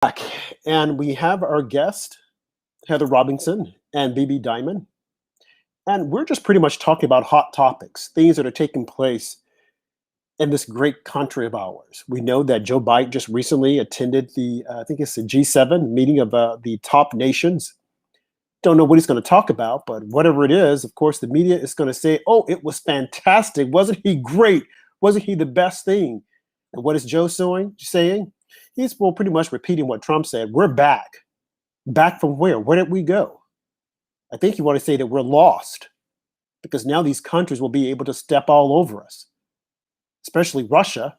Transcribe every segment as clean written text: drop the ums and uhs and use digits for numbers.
Back, and we have our guest, Heather Robinson and Bebe Diamond. And we're just pretty much talking about hot topics, things that are taking place in this great country of ours. We know that Joe Biden just recently attended I think it's the G7 meeting of the top nations. Don't know what he's going to talk about, but whatever it is, of course, the media is going to say, oh, it was fantastic. Wasn't he great? Wasn't he the best thing? And what is Joe saying? He's well, pretty much repeating what Trump said. We're back. Back from where? Where did we go? I think you want to say that we're lost because now these countries will be able to step all over us, especially Russia.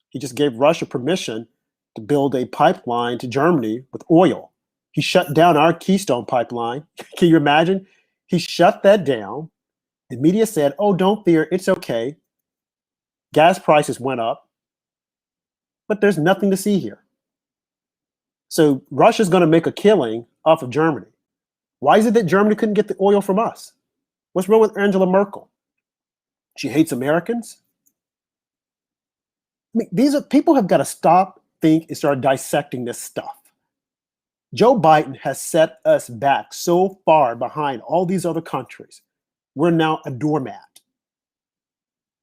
He just gave Russia permission to build a pipeline to Germany with oil. He shut down our Keystone pipeline. Can you imagine? He shut that down. The media said, oh, don't fear. It's okay. Gas prices went up, but there's nothing to see here. So Russia's going to make a killing off of Germany. Why is it that Germany couldn't get the oil from us? What's wrong with Angela Merkel? She hates Americans? I mean, people have got to stop, think, and start dissecting this stuff. Joe Biden has set us back so far behind all these other countries. We're now a doormat.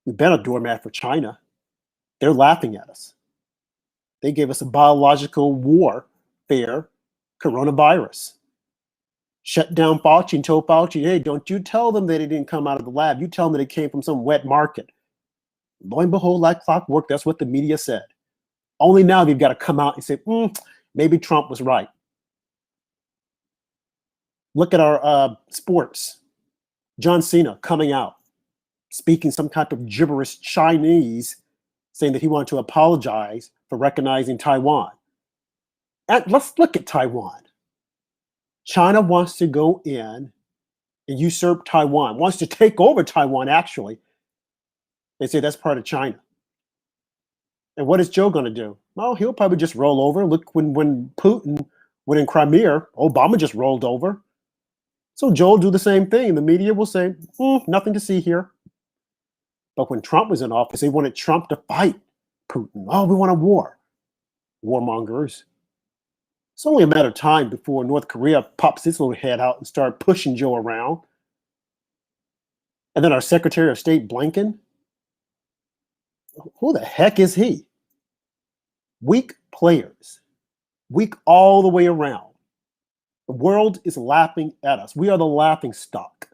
We've been a doormat for China. They're laughing at us. They gave us a biological warfare coronavirus. Shut down Fauci and told Fauci, hey, don't you tell them that it didn't come out of the lab. You tell them that it came from some wet market. Lo and behold, like clockwork, that's what the media said. Only now they've got to come out and say, maybe Trump was right. Look at our sports. John Cena coming out, speaking some type of gibberish Chinese, saying that he wanted to apologize for recognizing Taiwan. And let's look at Taiwan. China wants to go in and usurp Taiwan, wants to take over Taiwan, actually. They say that's part of China. And what is Joe going to do? Well, he'll probably just roll over. Look, when Putin went in Crimea, Obama just rolled over. So Joe will do the same thing. The media will say, nothing to see here. But when Trump was in office, they wanted Trump to fight Putin. Oh, we want a war. Warmongers. It's only a matter of time before North Korea pops its little head out and start pushing Joe around. And then our Secretary of State, Blinken, who the heck is he? Weak players. Weak all the way around. The world is laughing at us. We are the laughing stock.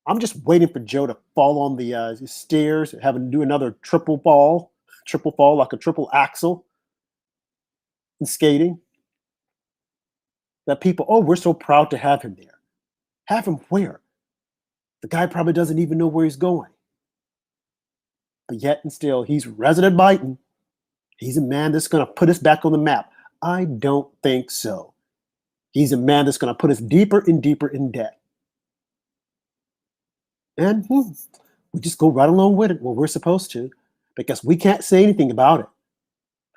I'm just waiting for Joe to fall on the stairs, have him do another triple fall like a triple axel in skating. That people, we're so proud to have him there. Have him where? The guy probably doesn't even know where he's going. But yet and still, he's President Biden. He's a man that's going to put us back on the map. I don't think so. He's a man that's going to put us deeper and deeper in debt. And we just go right along with it when we're supposed to, because we can't say anything about it.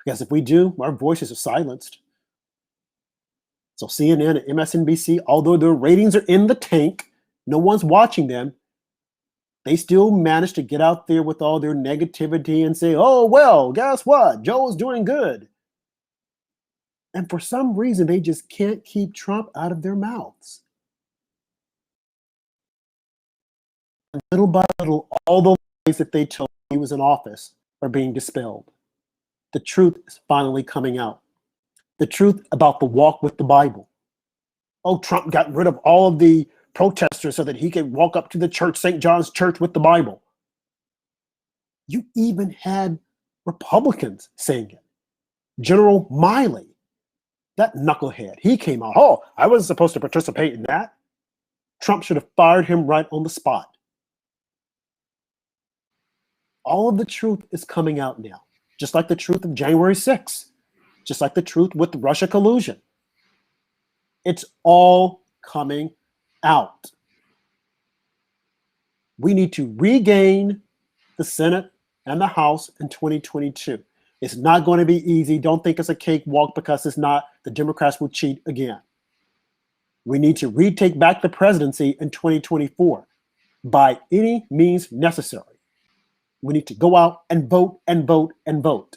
Because if we do, our voices are silenced. So CNN and MSNBC, although their ratings are in the tank, no one's watching them, they still manage to get out there with all their negativity and say, oh, well, guess what? Joe's doing good. And for some reason, they just can't keep Trump out of their mouths. Little by little, all the lies that they told he was in office are being dispelled. The truth is finally coming out. The truth about the walk with the Bible. Oh, Trump got rid of all of the protesters so that he could walk up to the church, St. John's Church, with the Bible. You even had Republicans saying it. General Miley, that knucklehead, he came out. Oh, I wasn't supposed to participate in that. Trump should have fired him right on the spot. All of the truth is coming out now, just like the truth of January 6th, just like the truth with Russia collusion. It's all coming out. We need to regain the Senate and the House in 2022. It's not going to be easy. Don't think it's a cakewalk, because it's not. The Democrats will cheat again. We need to retake back the presidency in 2024 by any means necessary. We need to go out and vote and vote and vote.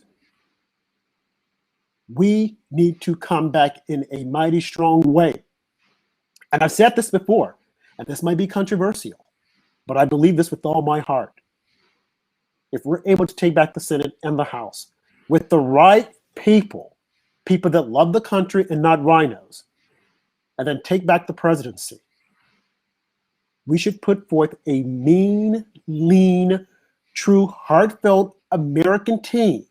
We need to come back in a mighty strong way. And I've said this before, and this might be controversial, but I believe this with all my heart. If we're able to take back the Senate and the House with the right people, people that love the country and not rhinos, and then take back the presidency, we should put forth a mean, lean, true, heartfelt American team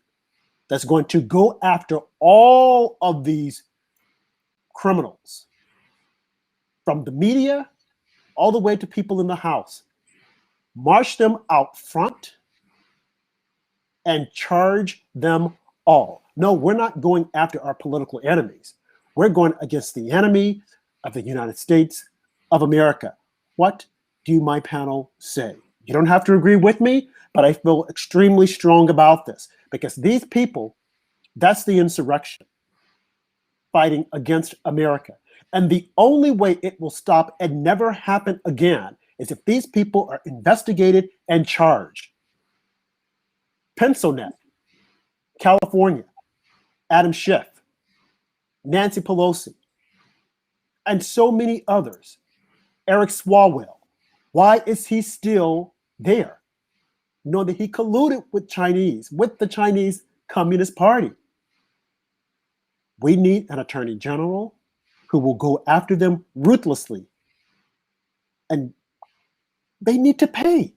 that's going to go after all of these criminals, from the media all the way to people in the House. March them out front and charge them all. No, we're not going after our political enemies. We're going against the enemy of the United States of America. What do my panel say? You don't have to agree with me, but I feel extremely strong about this because these people, that's the insurrection fighting against America. And the only way it will stop and never happen again is if these people are investigated and charged. PencilNet, California, Adam Schiff, Nancy Pelosi, and so many others. Eric Swalwell, why is he still there? You know that he colluded with the Chinese Communist Party. We need an attorney general who will go after them ruthlessly. And they need to pay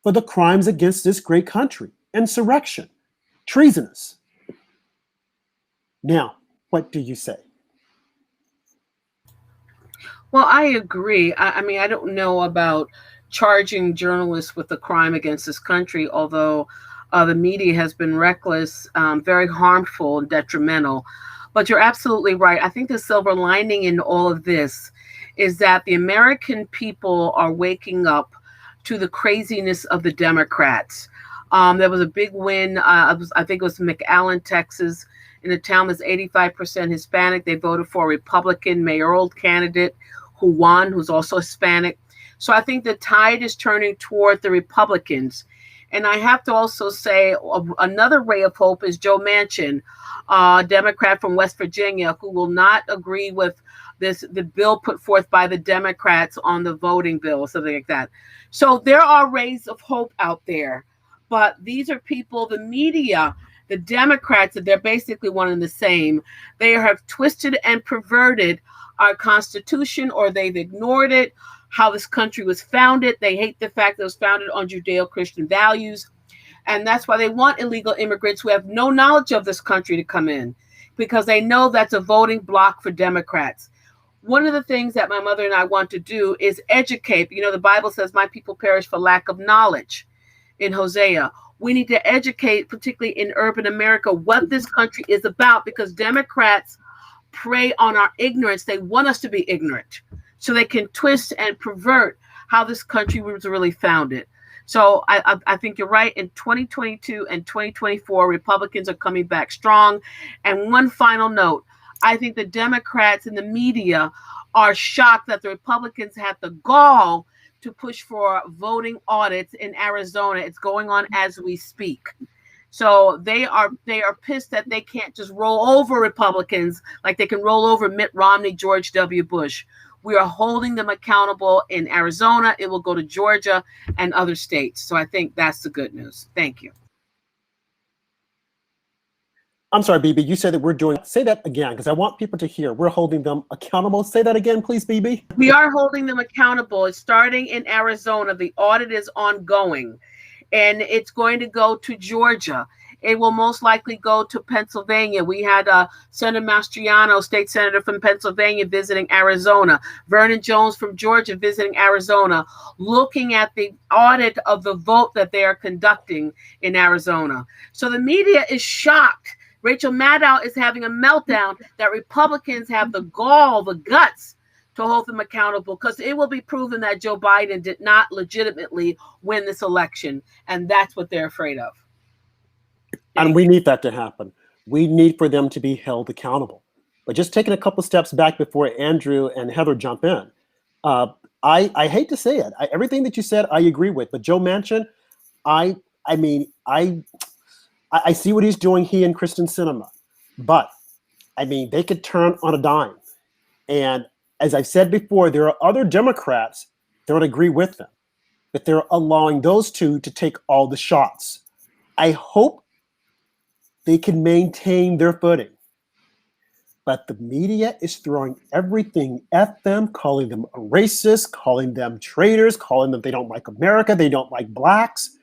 for the crimes against this great country. Insurrection, treasonous. Now, what do you say? Well, I agree. I mean, I don't know about charging journalists with a crime against this country, although the media has been reckless, very harmful and detrimental. But you're absolutely right. I think the silver lining in all of this is that the American people are waking up to the craziness of the Democrats. There was a big win. I think it was McAllen, Texas, in a town that's 85% Hispanic. They voted for a Republican mayoral candidate who won, who's also Hispanic. So I think the tide is turning toward the Republicans. And I have to also say another ray of hope is Joe Manchin, a Democrat from West Virginia, who will not agree with the bill put forth by the Democrats on the voting bill or something like that. So there are rays of hope out there. But these are people, the media, the Democrats, they're basically one and the same. They have twisted and perverted our Constitution, or they've ignored it, how this country was founded. They hate the fact that it was founded on Judeo-Christian values. And that's why they want illegal immigrants who have no knowledge of this country to come in, because they know that's a voting block for Democrats. One of the things that my mother and I want to do is educate. You know, the Bible says, my people perish for lack of knowledge in Hosea. We need to educate, particularly in urban America, what this country is about, because Democrats prey on our ignorance. They want us to be ignorant so they can twist and pervert how this country was really founded. So I think you're right. In 2022 and 2024, Republicans are coming back strong. And one final note, I think the Democrats and the media are shocked that the Republicans had the gall to push for voting audits in Arizona. It's going on as we speak. So they are pissed that they can't just roll over Republicans like they can roll over Mitt Romney, George W. Bush. We are holding them accountable in Arizona. It will go to Georgia and other states. So I think that's the good news. Thank you. I'm sorry, Bebe, you said that we're doing, say that again, because I want people to hear. We're holding them accountable. Say that again, please, Bebe. We are holding them accountable. It's starting in Arizona. The audit is ongoing, and it's going to go to Georgia. It will most likely go to Pennsylvania. We had Senator Mastriano, state senator from Pennsylvania, visiting Arizona. Vernon Jones from Georgia visiting Arizona, looking at the audit of the vote that they are conducting in Arizona. So the media is shocked. Rachel Maddow is having a meltdown that Republicans have the gall, the guts to hold them accountable, because it will be proven that Joe Biden did not legitimately win this election. And that's what they're afraid of. And we need that to happen. We need for them to be held accountable. But just taking a couple steps back before Andrew and Heather jump in, I hate to say it. Everything that you said, I agree with. But Joe Manchin, I see what he's doing. He and Kristen Sinema. But I mean, they could turn on a dime. And as I've said before, there are other Democrats that would agree with them, that they're allowing those two to take all the shots. I hope they can maintain their footing. But the media is throwing everything at them, calling them a racist, calling them traitors, calling them they don't like America, they don't like blacks.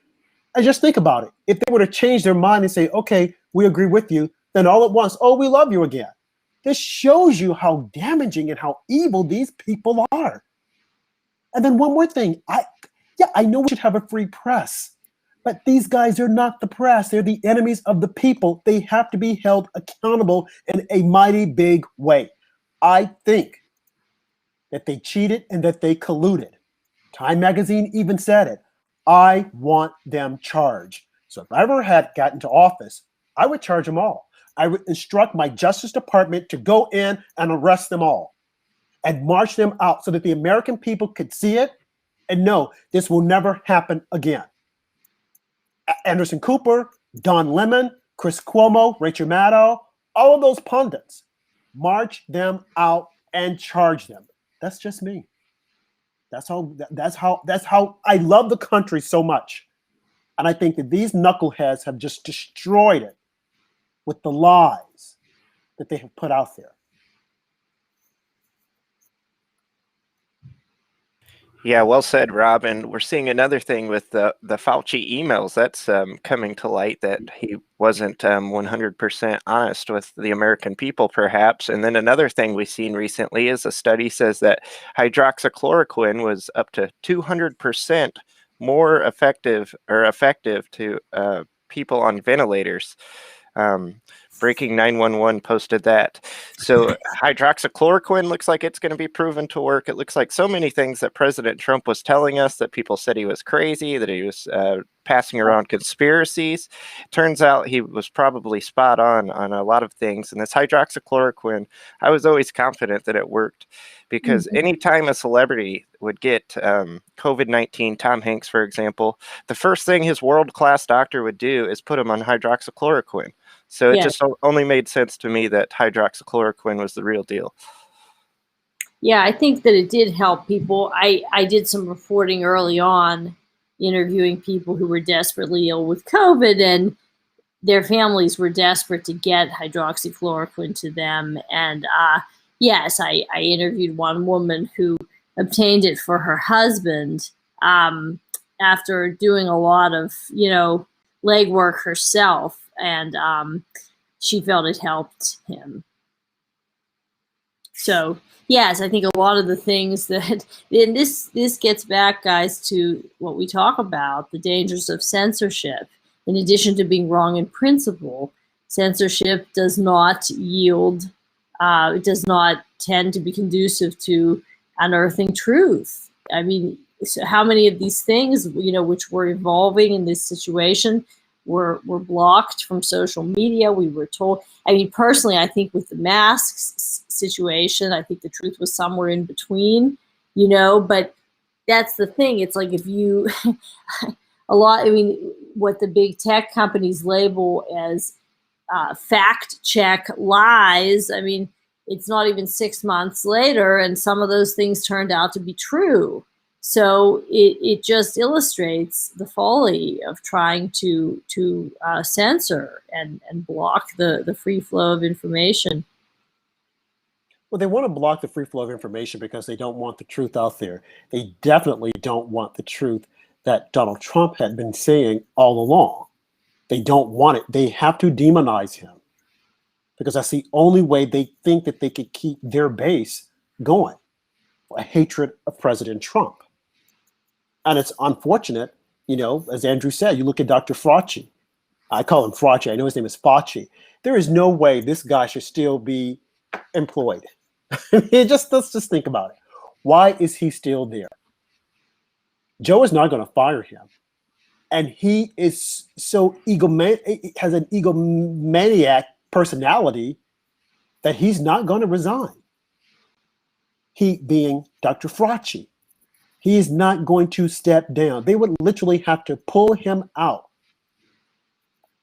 And just think about it. If they were to change their mind and say, okay, we agree with you, then all at once, oh, we love you again. This shows you how damaging and how evil these people are. And then one more thing. I know we should have a free press, but these guys are not the press. They're the enemies of the people. They have to be held accountable in a mighty big way. I think that they cheated and that they colluded. Time magazine even said it. I want them charged. So if I ever had gotten to office, I would charge them all. I would instruct my Justice Department to go in and arrest them all and march them out so that the American people could see it and know this will never happen again. Anderson Cooper, Don Lemon, Chris Cuomo, Rachel Maddow, all of those pundits, march them out and charge them. That's just me. That's how I love the country so much. And I think that these knuckleheads have just destroyed it with the lies that they have put out there. Yeah, well said, Rob. And we're seeing another thing with the Fauci emails that's coming to light, that he wasn't 100% honest with the American people, perhaps. And then another thing we've seen recently is a study says that hydroxychloroquine was up to 200% more effective to people on ventilators. Breaking 911 posted that. So hydroxychloroquine looks like it's going to be proven to work. It looks like so many things that President Trump was telling us, that people said he was crazy, that he was passing around conspiracies. Turns out he was probably spot on a lot of things. And this hydroxychloroquine, I was always confident that it worked, because anytime a celebrity would get COVID-19, Tom Hanks, for example, the first thing his world-class doctor would do is put him on hydroxychloroquine. So it just only made sense to me that hydroxychloroquine was the real deal. Yeah, I think that it did help people. I did some reporting early on, interviewing people who were desperately ill with COVID, and their families were desperate to get hydroxychloroquine to them. And yes, I interviewed one woman who obtained it for her husband after doing a lot of, legwork herself. And she felt it helped him. So yes, I think a lot of the things that, and this gets back, guys, to what we talk about, the dangers of censorship. In addition to being wrong in principle, censorship does not yield, it does not tend to be conducive to unearthing truth. I mean, so how many of these things, which were evolving in this situation, were blocked from social media? We were told, I mean, personally, I think with the masks situation, I think the truth was somewhere in between, but that's the thing. It's like, if you, what the big tech companies label as fact check lies, I mean, it's not even 6 months later, and some of those things turned out to be true. So it just illustrates the folly of trying to censor and block the free flow of information. Well, they want to block the free flow of information because they don't want the truth out there. They definitely don't want the truth that Donald Trump had been saying all along. They don't want it. They have to demonize him, because that's the only way they think that they could keep their base going, a hatred of President Trump. And it's unfortunate, as Andrew said, you look at Dr. Fauci. I call him Fauci. I know his name is Fauci. There is no way this guy should still be employed. Let's just think about it. Why is he still there? Joe is not going to fire him. And he is so has an egomaniac personality that he's not going to resign. He being Dr. Fauci. He is not going to step down. They would literally have to pull him out,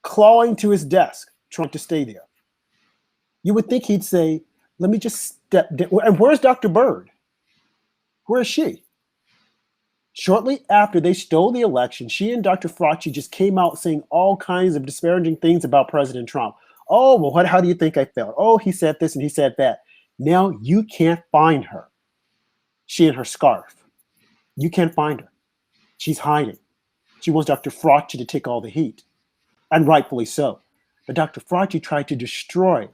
clawing to his desk, trying to stay there. You would think he'd say, let me just step down. And where's Dr. Bird? Where is she? Shortly after they stole the election, she and Dr. Fauci just came out saying all kinds of disparaging things about President Trump. Oh, well, how do you think I felt? Oh, he said this and he said that. Now you can't find her. She and her scarf. You can't find her. She's hiding. She wants Dr. Fauci to take all the heat, and rightfully so. But Dr. Fauci tried to destroy.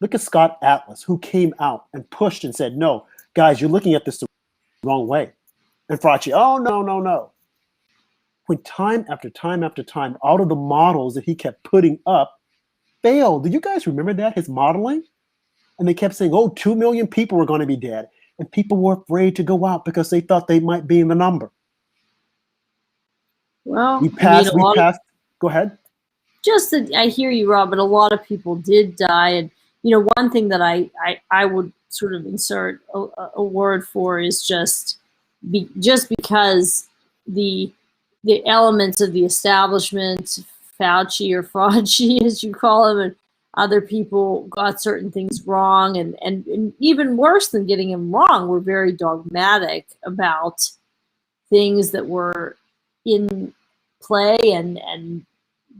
Look at Scott Atlas, who came out and pushed and said, no, guys, you're looking at this the wrong way. And Fauci, oh, no, no, no. When time after time after time, out of the models that he kept putting up failed. Do you guys remember that, his modeling? And they kept saying, oh, 2 million people were going to be dead. And people were afraid to go out because they thought they might be in the number. Well, We passed. Go ahead. Just that I hear you, Rob, but a lot of people did die. And, one thing that I would sort of insert a word for is just because the elements of the establishment, Fauci or Fauci, as you call him, and other people got certain things wrong, and even worse than getting him wrong, were very dogmatic about things that were in play and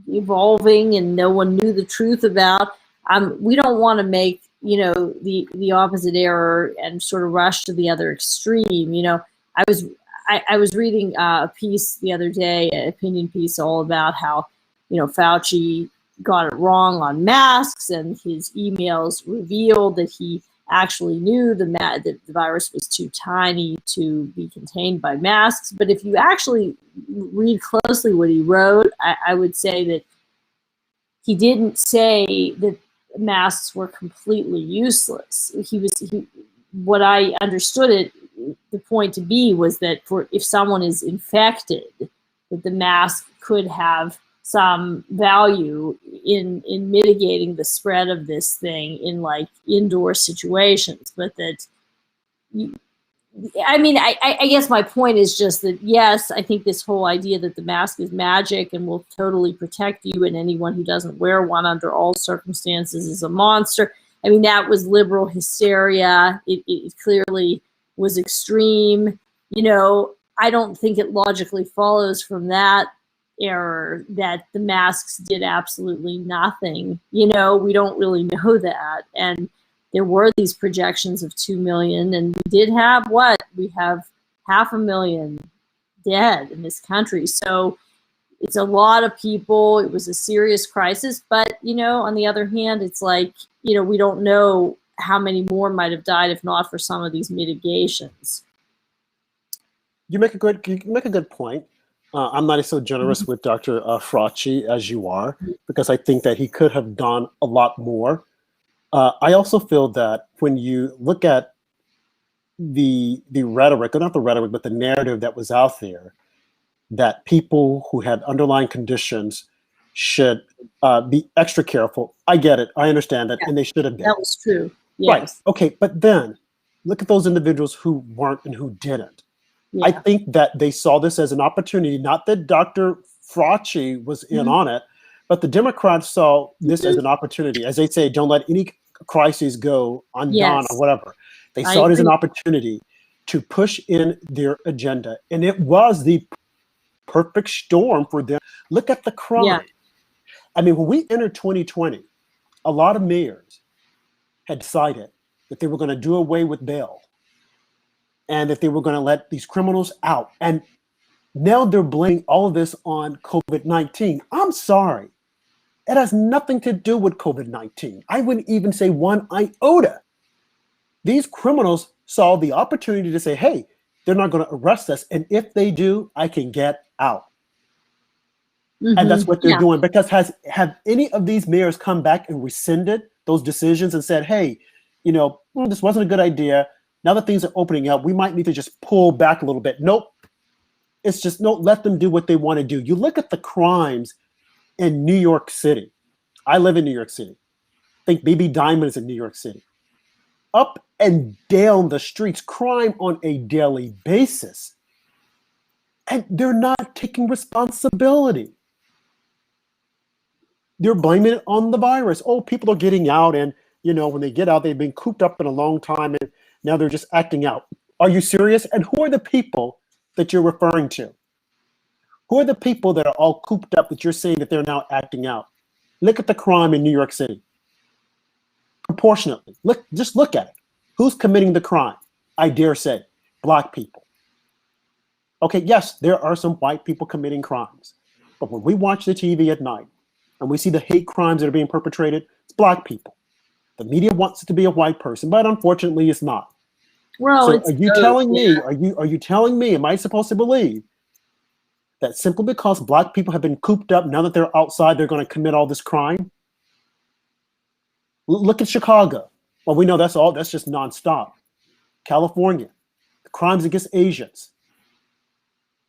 evolving, and no one knew the truth about. We don't want to make the opposite error and sort of rush to the other extreme. I was reading a piece the other day, an opinion piece, all about how Fauci got it wrong on masks, and his emails revealed that he actually knew that the virus was too tiny to be contained by masks. But if you actually read closely what he wrote, I would say that he didn't say that masks were completely useless. What I understood the point to be was that if someone is infected, that the mask could have some value in mitigating the spread of this thing in like indoor situations. But that, I guess my point is just that, yes, I think this whole idea that the mask is magic and will totally protect you, and anyone who doesn't wear one under all circumstances is a monster. I mean, that was liberal hysteria. It clearly was extreme. I don't think it logically follows from that error that the masks did absolutely nothing. We don't really know that. And there were these projections of 2 million, and we did have we have 500,000 dead in this country. So it's a lot of people. It was a serious crisis. But, on the other hand, it's like, we don't know how many more might have died if not for some of these mitigations. You make a good point. I'm not so generous with Dr. Fauci as you are, because I think that he could have done a lot more. I also feel that when you look at the rhetoric, or not the rhetoric, but the narrative that was out there, that people who had underlying conditions should be extra careful. I get it. I understand that, and they should have been. That was true. Yes. Right. Okay, but then look at those individuals who weren't and who didn't. Yeah. I think that they saw this as an opportunity, not that Dr. Fauci was in on it, but the Democrats saw this as an opportunity. As they say, don't let any crises go undone or whatever. They saw it as an opportunity to push in their agenda. And it was the perfect storm for them. Look at the crime. Yeah. I mean, when we entered 2020, a lot of mayors had decided that they were going to do away with bail and that they were going to let these criminals out. And now they're blaming all of this on COVID-19. I'm sorry. It has nothing to do with COVID-19. I wouldn't even say one iota. These criminals saw the opportunity to say, hey, they're not going to arrest us. And if they do, I can get out. And that's what they're doing. Because have any of these mayors come back and rescinded those decisions and said, hey, this wasn't a good idea. Now that things are opening up, we might need to just pull back a little bit. Nope. It's just, no, let them do what they want to do. You look at the crimes in New York City. I live in New York City. I think Bebe Diamond is in New York City. Up and down the streets, crime on a daily basis. And they're not taking responsibility. They're blaming it on the virus. Oh, people are getting out and You know, when they get out, they've been cooped up in a long time, and now they're just acting out. Are you serious? And who are the people that you're referring to? Who are the people that are all cooped up that you're saying that they're now acting out? Look at the crime in New York City. Proportionately, just look at it. Who's committing the crime? I dare say, Black people. Okay, yes, there are some white people committing crimes, but when we watch the TV at night and we see the hate crimes that are being perpetrated, it's Black people. The media wants it to be a white person, but unfortunately, it's not. Well, So it's are you both, telling me? yeah. Are you telling me? Am I supposed to believe that simply because Black people have been cooped up, now that they're outside, they're going to commit all this crime? Look at Chicago. Well, we know that's just nonstop. California, the crimes against Asians.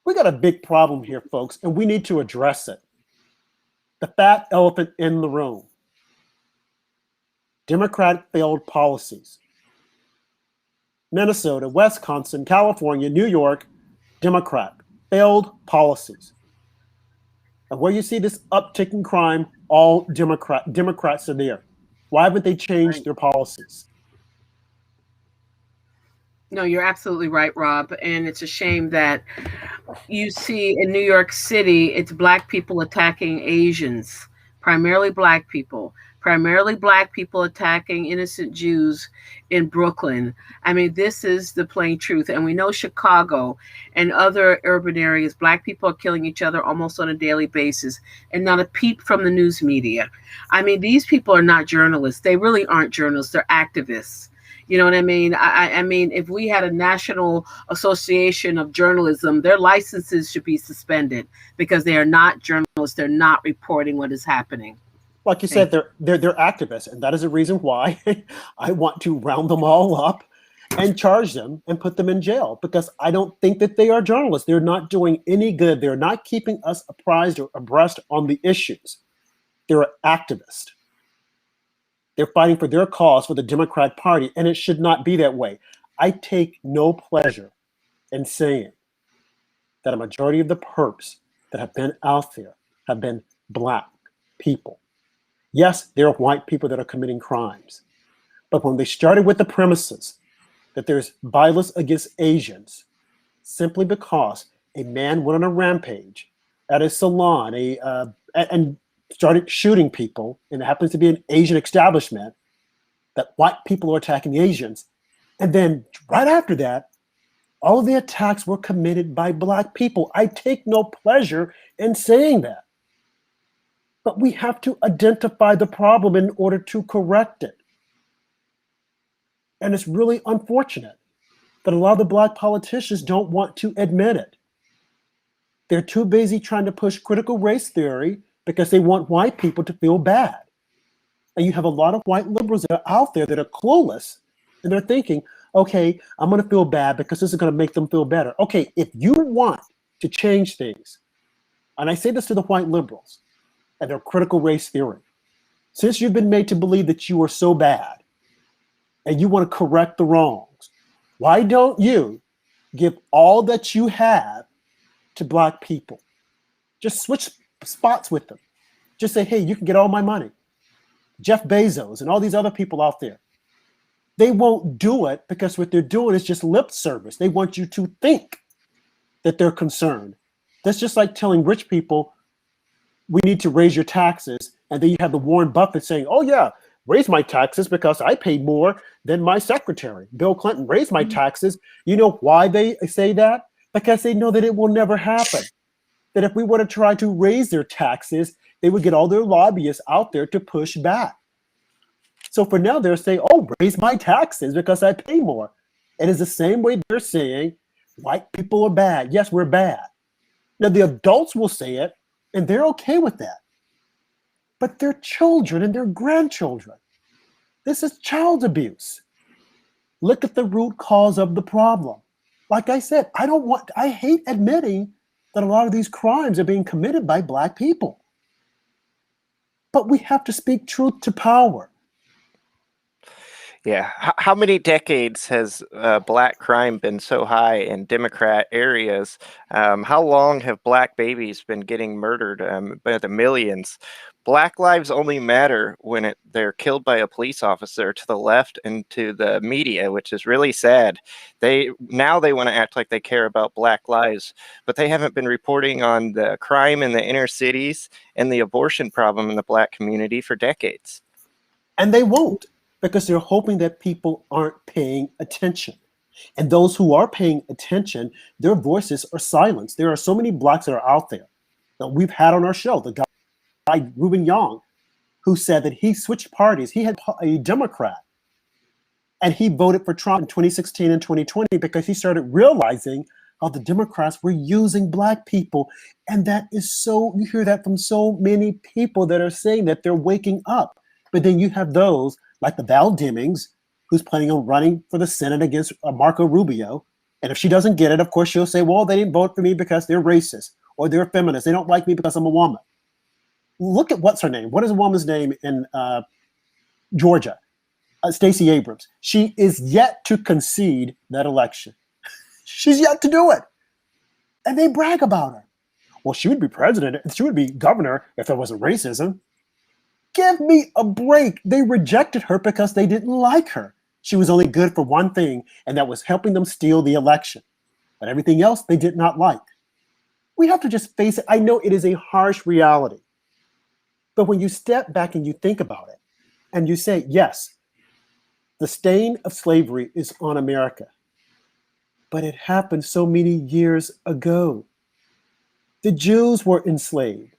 We got a big problem here, folks, and we need to address it. The fat elephant in the room. Democratic failed policies. Minnesota, Wisconsin, California, New York, Democrat failed policies. And where you see this uptick in crime, all Democrats are there. Why haven't they changed their policies? No, you're absolutely right, Rob. And it's a shame that you see in New York City, it's Black people attacking Asians, primarily Black people attacking innocent Jews in Brooklyn. I mean, this is the plain truth. And we know Chicago and other urban areas, Black people are killing each other almost on a daily basis, and not a peep from the news media. I mean, these people are not journalists. They really aren't journalists. They're activists. You know what I mean? I mean, if we had a National Association of Journalism, their licenses should be suspended because they are not journalists. They're not reporting what is happening. Like you said, they're activists, and that is the reason why I want to round them all up and charge them and put them in jail, because I don't think that they are journalists. They're not doing any good. They're not keeping us apprised or abreast on the issues. They're activists. They're fighting for their cause for the Democrat Party, and it should not be that way. I take no pleasure in saying that a majority of the perps that have been out there have been Black people. Yes, there are white people that are committing crimes, but when they started with the premises that there's violence against Asians, simply because a man went on a rampage at a salon, and started shooting people, and it happens to be an Asian establishment, that white people are attacking Asians. And then right after that, all of the attacks were committed by Black people. I take no pleasure in saying that. But we have to identify the problem in order to correct it. And it's really unfortunate that a lot of the Black politicians don't want to admit it. They're too busy trying to push critical race theory because they want white people to feel bad. And you have a lot of white liberals that are out there that are clueless, and they're thinking, okay, I'm going to feel bad because this is going to make them feel better. Okay, if you want to change things, and I say this to the white liberals and their critical race theory, since you've been made to believe that you are so bad and you want to correct the wrongs, why don't you give all that you have to Black people? Just switch spots with them. Just say, hey, you can get all my money. Jeff Bezos and all these other people out there. They won't do it because what they're doing is just lip service. They want you to think that they're concerned. That's just like telling rich people, we need to raise your taxes. And then you have the Warren Buffett saying, oh yeah, raise my taxes because I pay more than my secretary. Bill Clinton raised my taxes. You know why they say that? Because they know that it will never happen. That if we were to try to raise their taxes, they would get all their lobbyists out there to push back. So for now, they're saying, oh, raise my taxes because I pay more. And it's the same way they're saying, white people are bad. Yes, we're bad. Now, the adults will say it, and they're okay with that. But their children and their grandchildren, this is child abuse. Look at the root cause of the problem. Like I said, I hate admitting that a lot of these crimes are being committed by Black people. But we have to speak truth to power. Yeah. How many decades has black crime been so high in Democrat areas? How long have black babies been getting murdered by the millions? Black lives only matter when they're killed by a police officer to the left and to the media, which is really sad. They want to act like they care about black lives, but they haven't been reporting on the crime in the inner cities and the abortion problem in the black community for decades. And they won't, because they're hoping that people aren't paying attention. And those who are paying attention, their voices are silenced. There are so many blacks that are out there that we've had on our show. The guy Ruben Young, who said that he switched parties. He had a Democrat, and he voted for Trump in 2016 and 2020 because he started realizing how the Democrats were using black people. And that is so, you hear that from so many people that are saying that they're waking up. But then you have those like the Val Demings, who's planning on running for the Senate against Marco Rubio. And if she doesn't get it, of course, she'll say, well, they didn't vote for me because they're racist or they're feminist. They don't like me because I'm a woman. Look at what's her name. What is a woman's name in Georgia? Stacey Abrams. She is yet to concede that election. She's yet to do it. And they brag about her. Well, she would be president. She would be governor if there wasn't racism. Give me a break. They rejected her because they didn't like her. She was only good for one thing, and that was helping them steal the election. But everything else they did not like. We have to just face it. I know it is a harsh reality. But when you step back and you think about it, and you say, yes, the stain of slavery is on America, but it happened so many years ago. The Jews were enslaved.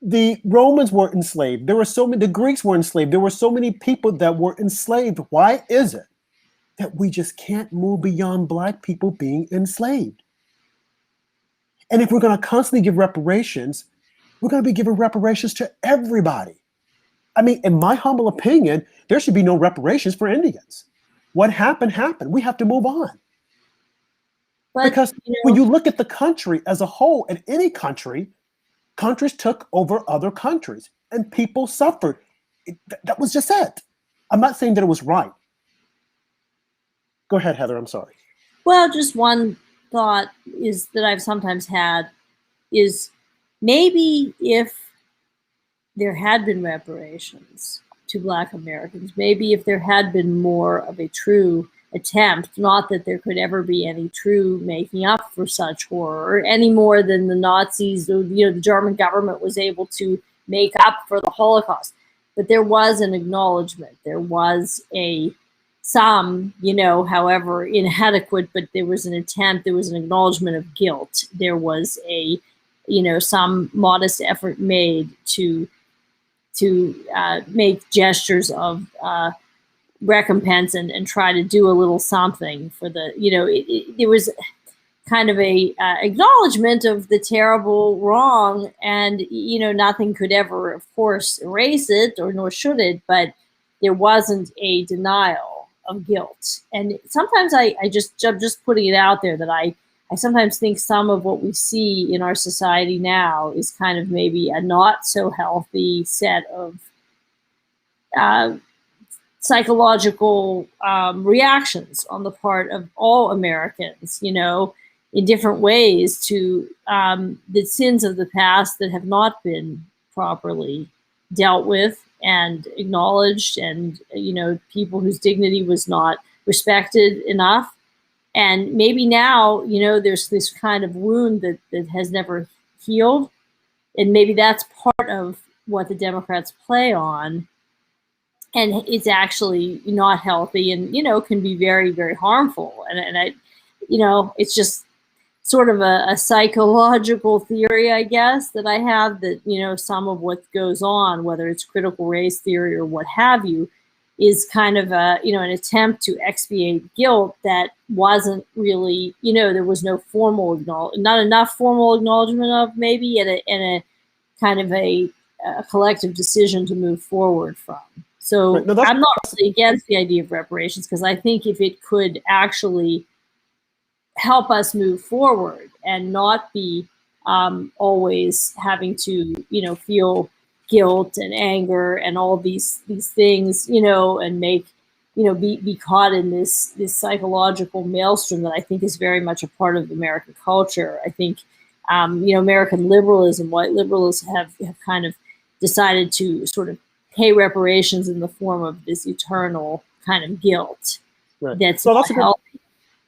The Romans were enslaved. There were so many, the Greeks were enslaved. There were so many people that were enslaved. Why is it that we just can't move beyond black people being enslaved? And if we're going to constantly give reparations, we're going to be giving reparations to everybody. I mean, in my humble opinion, there should be no reparations for Indians. What happened, happened. We have to move on. But, because when you look at the country as a whole, in any country, countries took over other countries and people suffered. That was just it. I'm not saying that it was right. Go ahead, Heather. I'm sorry. Well, just one thought is that I've sometimes had is maybe if there had been reparations to Black Americans, maybe if there had been more of a true attempt, not that there could ever be any true making up for such horror, any more than the Nazis or the German government was able to make up for the Holocaust. But there was an acknowledgement. There was some, however inadequate, but there was an attempt. There was an acknowledgement of guilt. There was some modest effort made to make gestures of recompense and try to do a little something for the, there was kind of a acknowledgement of the terrible wrong, and nothing could ever, of course, erase it, or nor should it, but there wasn't a denial of guilt. And sometimes I'm just putting it out there that I sometimes think some of what we see in our society now is kind of maybe a not so healthy set of psychological reactions on the part of all Americans, in different ways to the sins of the past that have not been properly dealt with and acknowledged, and people whose dignity was not respected enough. And maybe now, there's this kind of wound that has never healed, and maybe that's part of what the Democrats play on. And it's actually not healthy, and can be very, very harmful. And I, it's just sort of a psychological theory, I guess, that I have, that some of what goes on, whether it's critical race theory or what have you, is kind of an attempt to expiate guilt that wasn't really, there was no not enough formal acknowledgement of, maybe, and a kind of a collective decision to move forward from. So right. No, I'm not really against the idea of reparations, because I think if it could actually help us move forward and not be always having to, feel guilt and anger and all these things, and make, be caught in this psychological maelstrom that I think is very much a part of American culture. I think, American liberalism, white liberals have kind of decided to sort of pay reparations in the form of this eternal kind of guilt. Right. That's well, not healthy.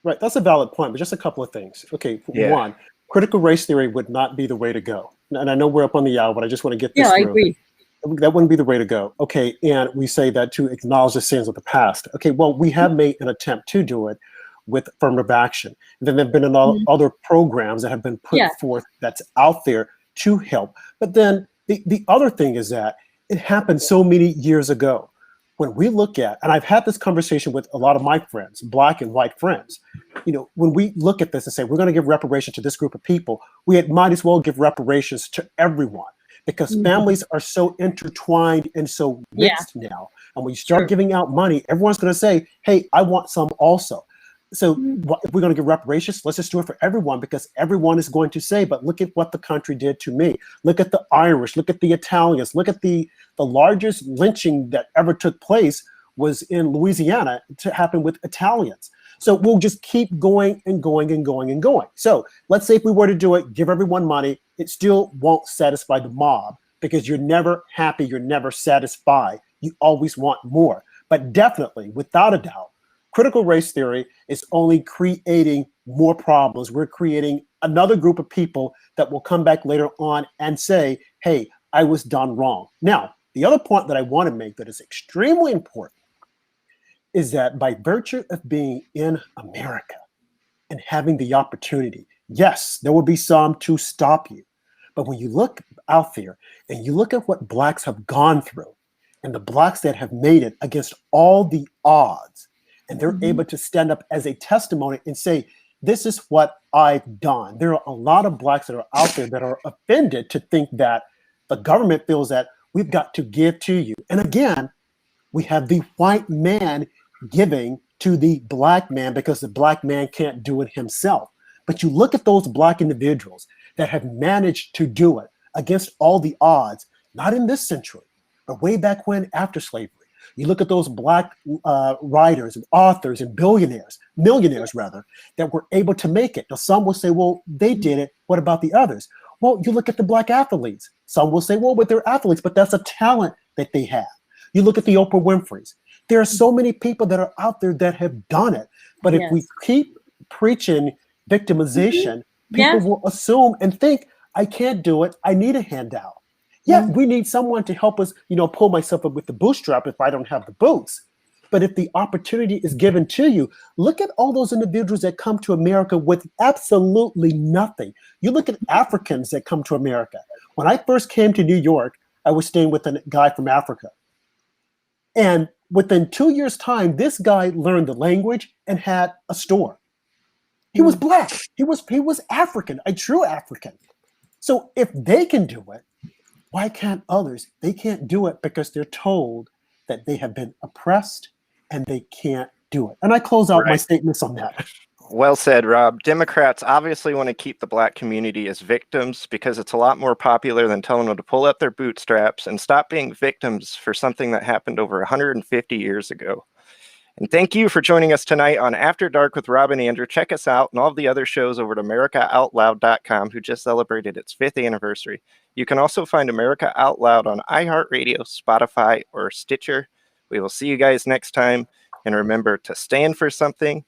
Right. That's a valid point, but just a couple of things. Okay. Yeah. One, critical race theory would not be the way to go. And I know we're up on the hour, but I just want to get this Yeah, through. I agree. That wouldn't be the way to go. Okay. And we say that to acknowledge the sins of the past. Okay. Well, we have made an attempt to do it with affirmative action. And then there have been other programs that have been put forth that's out there to help. But then the other thing is that it happened so many years ago. When we look at, and I've had this conversation with a lot of my friends, black and white friends, when we look at this and say, we're going to give reparations to this group of people, we might as well give reparations to everyone, because families are so intertwined and so mixed now. And when you start giving out money, everyone's going to say, hey, I want some also. So if we're going to give reparations, let's just do it for everyone, because everyone is going to say, but look at what the country did to me. Look at the Irish, look at the Italians, look at the largest lynching that ever took place was in Louisiana to happen with Italians. So we'll just keep going and going and going and going. So let's say if we were to do it, give everyone money, it still won't satisfy the mob, because you're never happy, you're never satisfied. You always want more. But definitely, without a doubt, critical race theory is only creating more problems. We're creating another group of people that will come back later on and say, hey, I was done wrong. Now, the other point that I want to make that is extremely important is that by virtue of being in America and having the opportunity, yes, there will be some to stop you. But when you look out there and you look at what blacks have gone through and the blacks that have made it against all the odds, and they're able to stand up as a testimony and say, this is what I've done. There are a lot of blacks that are out there that are offended to think that the government feels that we've got to give to you. And again, we have the white man giving to the black man because the black man can't do it himself. But you look at those black individuals that have managed to do it against all the odds, not in this century, but way back when, after slavery. You look at those black writers and authors and millionaires rather, that were able to make it. Now, some will say, well, they did it. What about the others? Well, you look at the black athletes. Some will say, well, but they're athletes, but that's a talent that they have. You look at the Oprah Winfreys. There are so many people that are out there that have done it. But if we keep preaching victimization, people will assume and think, I can't do it. I need a handout. Yeah, we need someone to help us, pull myself up with the bootstrap if I don't have the boots. But if the opportunity is given to you, look at all those individuals that come to America with absolutely nothing. You look at Africans that come to America. When I first came to New York, I was staying with a guy from Africa. And within 2 years' time, this guy learned the language and had a store. He was black. He was African, a true African. So if they can do it, why can't others? They can't do it because they're told that they have been oppressed and they can't do it. And I close out my statements on that. Well said, Rob. Democrats obviously want to keep the black community as victims because it's a lot more popular than telling them to pull up their bootstraps and stop being victims for something that happened over 150 years ago. And thank you for joining us tonight on After Dark with Rob and Andrew. Check us out and all of the other shows over at AmericaOutloud.com, who just celebrated its 5th anniversary. You can also find America Out Loud on iHeartRadio, Spotify, or Stitcher. We will see you guys next time. And remember to stand for something,